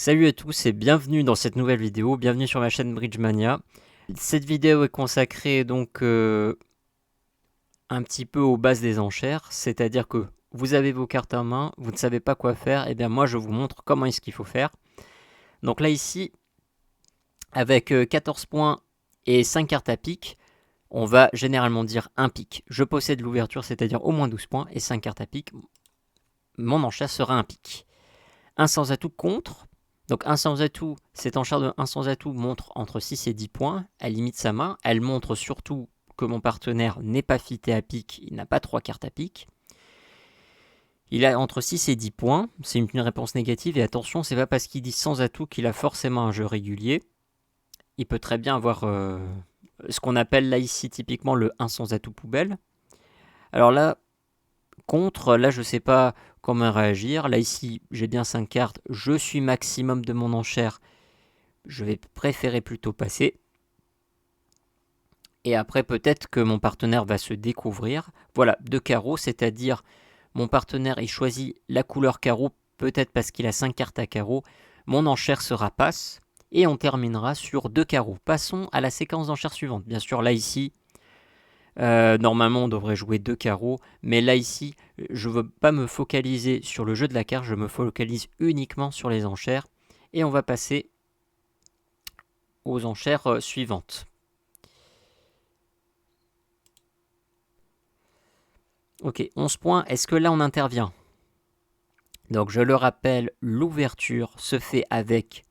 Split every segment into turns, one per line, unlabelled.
Salut à tous et bienvenue dans cette nouvelle vidéo, bienvenue sur ma chaîne Bridgemania. Cette vidéo est consacrée donc un petit peu aux bases des enchères, c'est-à-dire que vous avez vos cartes en main, vous ne savez pas quoi faire, et bien moi je vous montre comment est-ce qu'il faut faire. Donc là ici, avec 14 points et 5 cartes à pic, on va généralement dire un pic. Je possède l'ouverture, c'est-à-dire au moins 12 points, et 5 cartes à pic, mon enchère sera un pic. Un sans atout contre. Donc un sans atout, cette enchère de 1 sans atout montre entre 6 et 10 points, elle limite sa main, elle montre surtout que mon partenaire n'est pas fité à pic, il n'a pas 3 cartes à pic. Il a entre 6 et 10 points, c'est une réponse négative, et attention, c'est pas parce qu'il dit sans atout qu'il a forcément un jeu régulier. Il peut très bien avoir ce qu'on appelle là ici typiquement le 1 sans atout poubelle. Alors là, contre, là je sais pas comment réagir. Là ici, j'ai bien 5 cartes, je suis maximum de mon enchère. Je vais préférer plutôt passer. Et après, peut-être que mon partenaire va se découvrir. Voilà, 2 carreaux, c'est-à-dire mon partenaire, il choisit la couleur carreau, peut-être parce qu'il a 5 cartes à carreau. Mon enchère sera passe. Et on terminera sur 2 carreaux. Passons à la séquence d'enchères suivante. Bien sûr, là, ici, normalement, on devrait jouer 2 carreaux. Mais là, ici, je ne veux pas me focaliser sur le jeu de la carte. Je me focalise uniquement sur les enchères. Et on va passer aux enchères suivantes. Ok, 11 points. Est-ce que là, on intervient? Donc, je le rappelle, l'ouverture se fait avec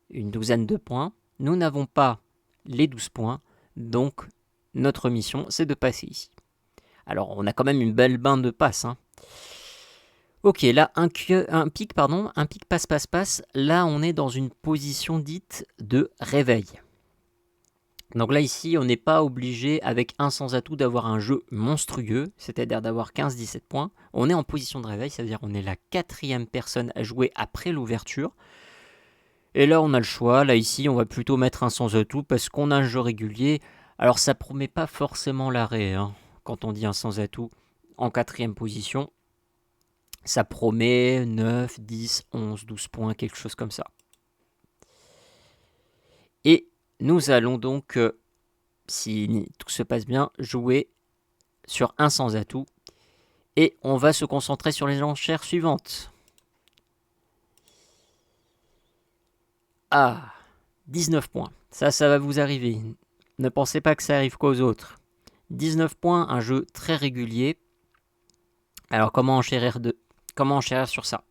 une douzaine de points. Nous n'avons pas les 12 points. Donc, notre mission, c'est de passer ici. Alors, on a quand même une belle bande de passe. Ok, là, un pic passe. Là, on est dans une position dite de réveil. Donc là, ici, on n'est pas obligé, avec un sans atout, d'avoir un jeu monstrueux, c'est-à-dire d'avoir 15-17 points. On est en position de réveil, ça veut dire qu'on est la 4e personne à jouer après l'ouverture. Et là, on a le choix. Là, ici, on va plutôt mettre un sans atout parce qu'on a un jeu régulier. Alors, ça promet pas forcément l'arrêt, quand on dit un sans atout en 4e position. Ça promet 9, 10, 11, 12 points, quelque chose comme ça. Et nous allons donc, si tout se passe bien, jouer sur un sans atout. Et on va se concentrer sur les enchères suivantes. Ah, 19 points. Ça va vous arriver. Ne pensez pas que ça arrive qu'aux autres. 19 points, un jeu très régulier. Alors, comment enchérir sur ça?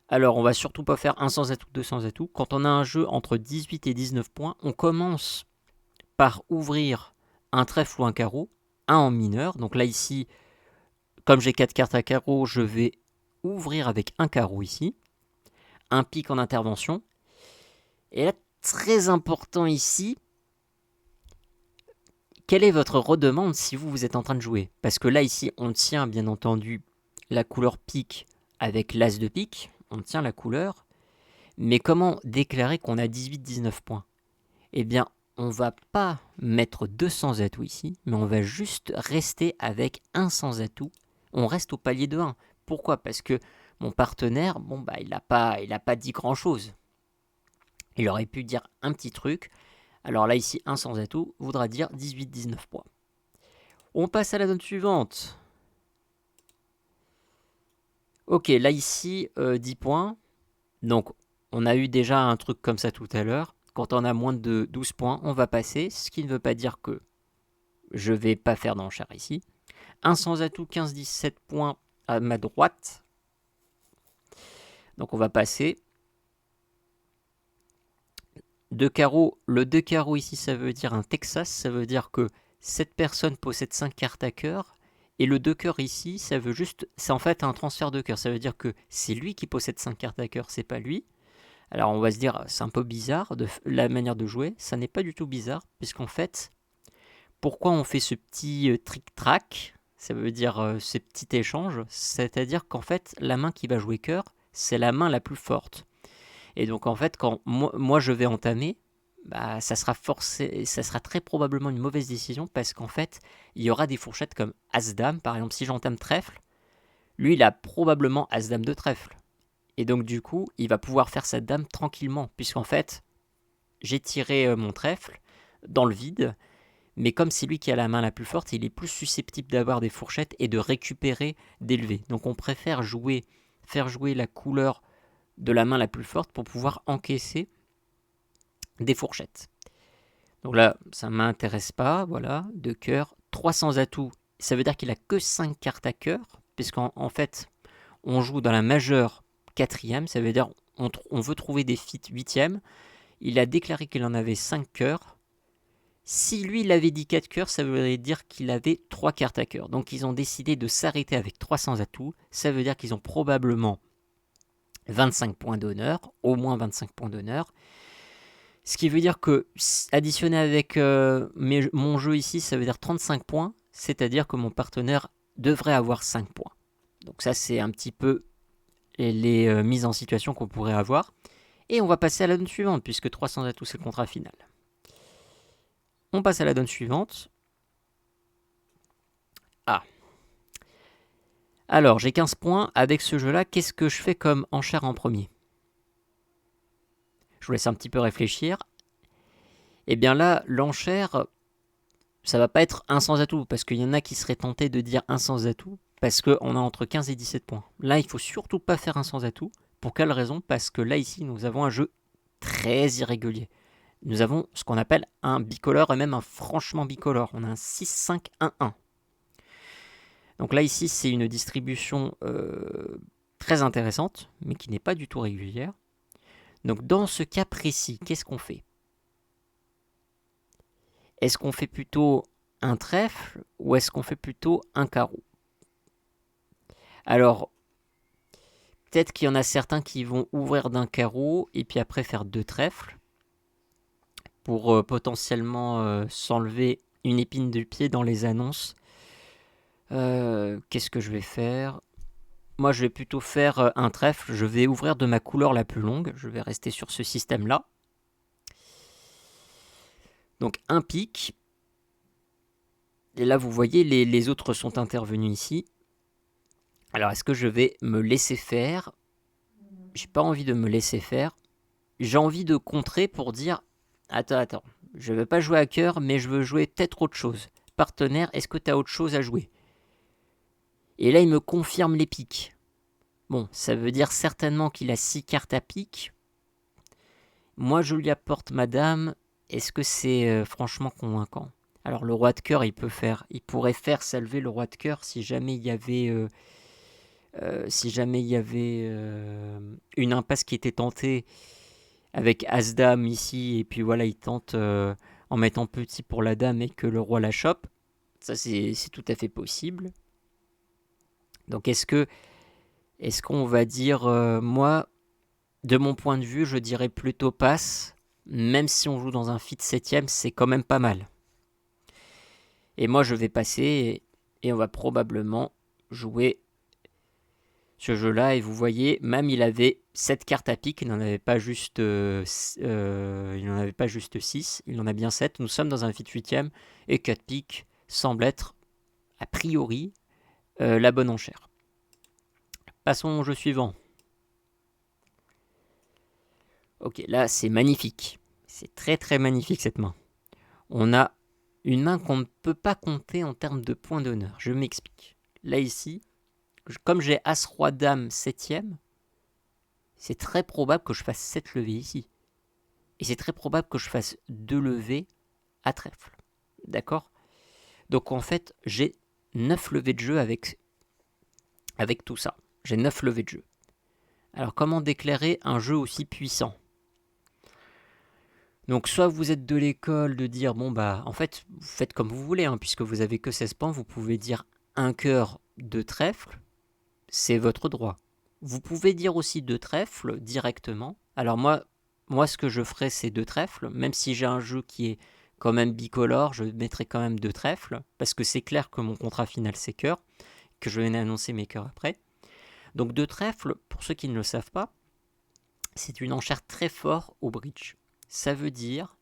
Alors, on va surtout pas faire un sans atout, deux sans atout. Quand on a un jeu entre 18 et 19 points, on commence par ouvrir un trèfle ou un carreau, un en mineur. Donc là, ici, comme j'ai 4 cartes à carreau, je vais ouvrir avec un carreau ici. Un pic en intervention. Et là, très important ici, quelle est votre redemande si vous êtes en train de jouer? Parce que là, ici, on tient bien entendu la couleur pique avec l'as de pique. On tient la couleur. Mais comment déclarer qu'on a 18-19 points? Eh bien, on va pas mettre 2 sans atout ici, mais on va juste rester avec un sans atout. On reste au palier de 1. Pourquoi? Parce que mon partenaire, il n'a pas dit grand-chose. Il aurait pu dire un petit truc. Alors là, ici, un sans atout voudra dire 18-19 points. On passe à la note suivante. Ok, là, ici, 10 points. Donc, on a eu déjà un truc comme ça tout à l'heure. Quand on a moins de 12 points, on va passer. Ce qui ne veut pas dire que je ne vais pas faire d'enchère ici. Un sans atout, 15-17 points à ma droite. Donc, on va passer. 2 carreaux. Le 2 carreaux ici, ça veut dire un Texas. Ça veut dire que cette personne possède 5 cartes à cœur. Et le 2 cœurs ici, ça veut juste. C'est en fait un transfert de cœur. Ça veut dire que c'est lui qui possède 5 cartes à cœur, c'est pas lui. Alors on va se dire, c'est un peu bizarre la manière de jouer. Ça n'est pas du tout bizarre, puisqu'en fait, pourquoi on fait ce petit trick-track? Ça veut dire ce petit échange. C'est-à-dire qu'en fait, la main qui va jouer cœur, c'est la main la plus forte. Et donc en fait, quand moi je vais entamer, ça sera très probablement une mauvaise décision parce qu'en fait, il y aura des fourchettes comme As-Dame. Par exemple, si j'entame trèfle, lui il a probablement As-Dame de trèfle. Et donc du coup, il va pouvoir faire sa dame tranquillement, puisqu'en fait, j'ai tiré mon trèfle dans le vide, mais comme c'est lui qui a la main la plus forte, il est plus susceptible d'avoir des fourchettes et de récupérer des levées. Donc on préfère faire jouer la couleur de la main la plus forte pour pouvoir encaisser des fourchettes. Donc là, ça ne m'intéresse pas, voilà, 2 cœurs, 300 atouts, ça veut dire qu'il a que 5 cartes à cœur, puisqu'en fait, on joue dans la majeure 4e, ça veut dire on veut trouver des feats 8e. Il a déclaré qu'il en avait 5 cœurs. Si lui, il avait dit 4 cœurs, ça voudrait dire qu'il avait 3 cartes à cœur. Donc ils ont décidé de s'arrêter avec 300 atouts. Ça veut dire qu'ils ont probablement 25 points d'honneur, au moins 25 points d'honneur. Ce qui veut dire que, additionné avec mon jeu ici, ça veut dire 35 points. C'est-à-dire que mon partenaire devrait avoir 5 points. Donc ça, c'est un petit peu les mises en situation qu'on pourrait avoir. Et on va passer à la donne suivante, puisque 300 atouts, c'est le contrat final. On passe à la donne suivante. Ah. Alors, j'ai 15 points. Avec ce jeu-là, qu'est-ce que je fais comme enchère en premier? Je vous laisse un petit peu réfléchir. Eh bien là, l'enchère, ça va pas être un sans atout, parce qu'il y en a qui seraient tentés de dire un sans atout, parce qu'on a entre 15 et 17 points. Là, il faut surtout pas faire un sans atout. Pour quelle raison? Parce que là, ici, nous avons un jeu très irrégulier. Nous avons ce qu'on appelle un bicolore, et même un franchement bicolore. On a un 6-5-1-1. Donc là, ici, c'est une distribution très intéressante, mais qui n'est pas du tout régulière. Donc dans ce cas précis, qu'est-ce qu'on fait? Est-ce qu'on fait plutôt un trèfle ou est-ce qu'on fait plutôt un carreau? Alors, peut-être qu'il y en a certains qui vont ouvrir d'un carreau et puis après faire 2 trèfles pour potentiellement s'enlever une épine du pied dans les annonces. Qu'est-ce que je vais faire? Moi, je vais plutôt faire un trèfle. Je vais ouvrir de ma couleur la plus longue. Je vais rester sur ce système-là. Donc, un pic. Et là, vous voyez, les autres sont intervenus ici. Alors, est-ce que je vais me laisser faire? J'ai pas envie de me laisser faire. J'ai envie de contrer pour dire attends, je veux pas jouer à cœur, mais je veux jouer peut-être autre chose. Partenaire, est-ce que tu as autre chose à jouer? Et là, il me confirme les piques. Bon, ça veut dire certainement qu'il a 6 cartes à pique. Moi, je lui apporte madame. Est-ce que c'est franchement convaincant? Alors, le roi de cœur, il pourrait faire s'élever le roi de cœur si jamais il y avait, une impasse qui était tentée avec As-Dame ici, et puis voilà, il tente en mettant petit pour la dame et que le roi la chope. Ça, c'est tout à fait possible. Donc, est-ce qu'on va dire, moi, de mon point de vue, je dirais plutôt passe, même si on joue dans un fit 7ème, c'est quand même pas mal. Et moi, je vais passer et on va probablement jouer ce jeu-là. Et vous voyez, même il avait 7 cartes à pique, il n'en avait pas juste 6, il en a bien 7. Nous sommes dans un fit 8ème et 4 piques semble être, a priori, la bonne enchère. Passons au jeu suivant. Ok, là c'est magnifique. C'est très très magnifique cette main. On a une main qu'on ne peut pas compter en termes de points d'honneur. Je m'explique. Là ici, comme j'ai As-Roi-Dame 7ème, c'est très probable que je fasse 7 levées ici. Et c'est très probable que je fasse 2 levées à trèfle. D'accord? Donc en fait, j'ai 9 levées de jeu avec tout ça. J'ai 9 levées de jeu. Alors comment déclarer un jeu aussi puissant? Donc soit vous êtes de l'école de dire, bon bah en fait vous faites comme vous voulez, hein, puisque vous avez que 16 points, vous pouvez dire un cœur de trèfle, c'est votre droit. Vous pouvez dire aussi 2 trèfles directement. Alors moi ce que je ferais c'est 2 trèfles, même si j'ai un jeu qui est quand même bicolore, je mettrai quand même 2 trèfles, parce que c'est clair que mon contrat final c'est cœur, que je vais annoncer mes cœurs après. Donc 2 trèfles, pour ceux qui ne le savent pas, c'est une enchère très forte au bridge. Ça veut dire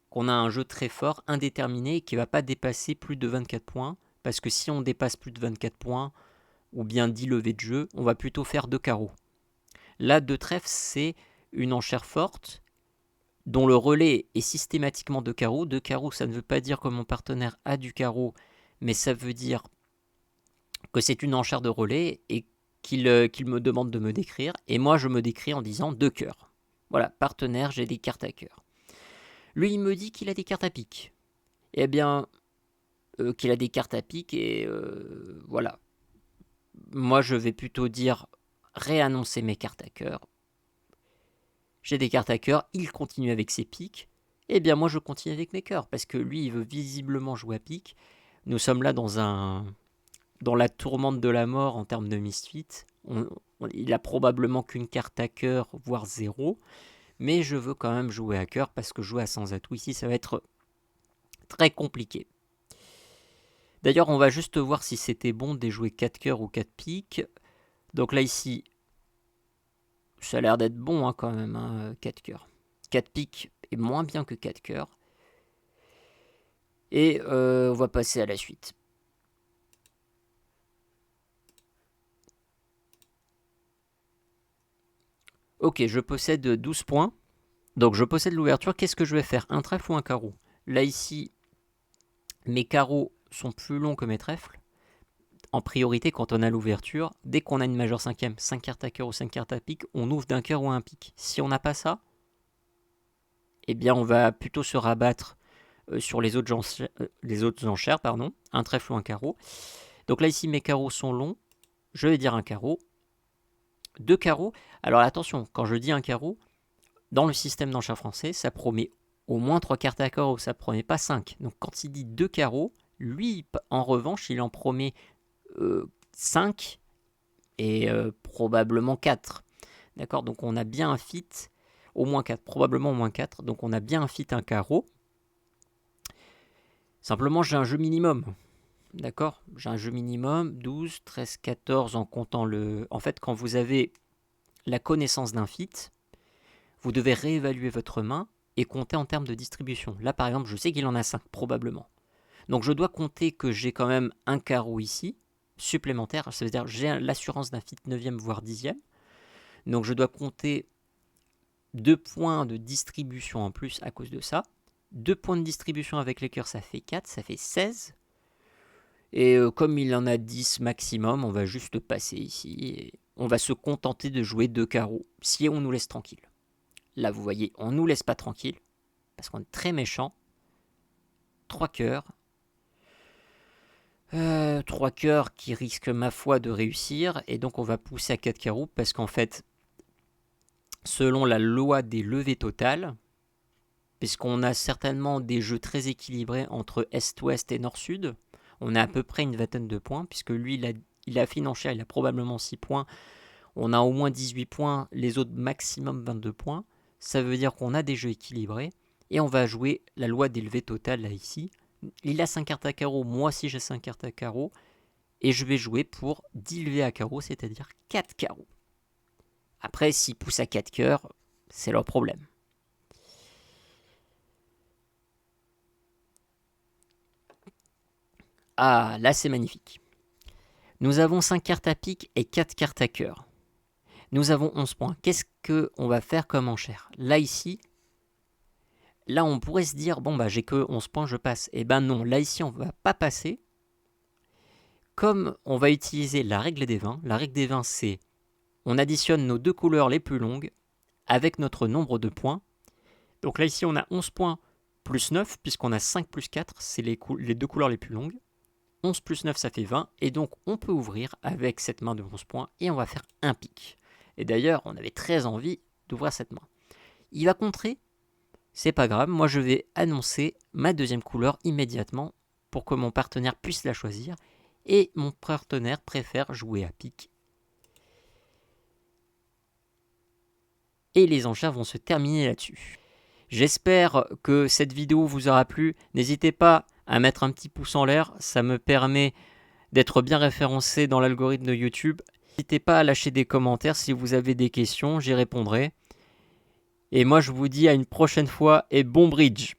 qu'on a un jeu très fort, indéterminé, et qui ne va pas dépasser plus de 24 points, parce que si on dépasse plus de 24 points, ou bien 10 levées de jeu, on va plutôt faire 2 carreaux. Là, 2 trèfles, c'est une enchère forte dont le relais est systématiquement 2 carreaux. 2 carreaux, ça ne veut pas dire que mon partenaire a du carreau, mais ça veut dire que c'est une enchère de relais et qu'il me demande de me décrire. Et moi, je me décris en disant 2 cœurs. Voilà, partenaire, j'ai des cartes à cœur. Lui, il me dit qu'il a des cartes à pique. Eh bien, qu'il a des cartes à pique et voilà. Moi, je vais plutôt dire réannoncer mes cartes à cœur. J'ai des cartes à cœur, il continue avec ses piques. Eh bien, moi, je continue avec mes cœurs parce que lui, il veut visiblement jouer à pique. Nous sommes là dans la tourmente de la mort en termes de Misfit. Il a probablement qu'une carte à cœur, voire 0. Mais je veux quand même jouer à cœur parce que jouer à sans atout ici, ça va être très compliqué. D'ailleurs, on va juste voir si c'était bon de jouer 4 cœurs ou 4 piques. Donc là, ici, ça a l'air d'être bon hein, quand même, hein, 4 cœurs. 4 piques est moins bien que 4 cœurs. Et on va passer à la suite. Ok, je possède 12 points. Donc je possède l'ouverture. Qu'est-ce que je vais faire? Un trèfle ou un carreau? Là, ici, mes carreaux sont plus longs que mes trèfles. En priorité, quand on a l'ouverture, dès qu'on a une majeure cinquième, 5 cartes à cœur ou 5 cartes à pique, on ouvre d'un cœur ou un pique. Si on n'a pas ça, eh bien on va plutôt se rabattre sur les autres enchères, un trèfle ou un carreau. Donc là ici mes carreaux sont longs, je vais dire un carreau. 2 carreaux, alors attention, quand je dis un carreau, dans le système d'enchères français, ça promet au moins 3 cartes à cœur ou ça promet pas 5. Donc quand il dit 2 carreaux, lui en revanche il en promet 5 et probablement 4. D'accord, donc on a bien un fit, au moins 4, probablement au moins 4, donc on a bien un fit un carreau. Simplement j'ai un jeu minimum, d'accord, j'ai un jeu minimum, 12, 13, 14 en comptant le... En fait quand vous avez la connaissance d'un fit, vous devez réévaluer votre main et compter en termes de distribution. Là par exemple je sais qu'il en a 5 probablement. Donc je dois compter que j'ai quand même un carreau ici, supplémentaire, ça veut dire j'ai l'assurance d'un fit 9e voire 10e. Donc je dois compter 2 points de distribution en plus à cause de ça. 2 points de distribution avec les cœurs, ça fait 4, ça fait 16. Et comme il en a 10 maximum, on va juste passer ici. Et on va se contenter de jouer 2 carreaux, si on nous laisse tranquille. Là, vous voyez, on ne nous laisse pas tranquille, parce qu'on est très méchant. 3 cœurs. 3 cœurs qui risquent, ma foi, de réussir. Et donc, on va pousser à 4 carreaux, parce qu'en fait, selon la loi des levées totales, puisqu'on a certainement des jeux très équilibrés entre Est-Ouest et Nord-Sud, on a à peu près une vingtaine de points, puisque lui, il a fait une enchère, il a probablement 6 points. On a au moins 18 points, les autres maximum 22 points. Ça veut dire qu'on a des jeux équilibrés. Et on va jouer la loi des levées totales, là, ici. Il a 5 cartes à carreau, moi aussi j'ai 5 cartes à carreau. Et je vais jouer pour 10 levées à carreau, c'est-à-dire 4 carreaux. Après, s'ils poussent à 4 cœurs, c'est leur problème. Ah, là c'est magnifique. Nous avons 5 cartes à pique et 4 cartes à cœur. Nous avons 11 points. Qu'est-ce qu'on va faire comme enchère? Là, ici, là on pourrait se dire, bon bah j'ai que 11 points, je passe. Eh ben non, là ici on ne va pas passer. Comme on va utiliser la règle des 20, la règle des 20 c'est, on additionne nos 2 couleurs les plus longues avec notre nombre de points. Donc là ici on a 11 points plus 9, puisqu'on a 5 plus 4, c'est les 2 couleurs les plus longues. 11 plus 9 ça fait 20, et donc on peut ouvrir avec cette main de 11 points, et on va faire un pic. Et d'ailleurs on avait très envie d'ouvrir cette main. Il va contrer, c'est pas grave, moi je vais annoncer ma deuxième couleur immédiatement pour que mon partenaire puisse la choisir, et mon partenaire préfère jouer à pic. Et les enchères vont se terminer là-dessus. J'espère que cette vidéo vous aura plu. N'hésitez pas à mettre un petit pouce en l'air, ça me permet d'être bien référencé dans l'algorithme de YouTube. N'hésitez pas à lâcher des commentaires si vous avez des questions, j'y répondrai. Et moi je vous dis à une prochaine fois et bon bridge!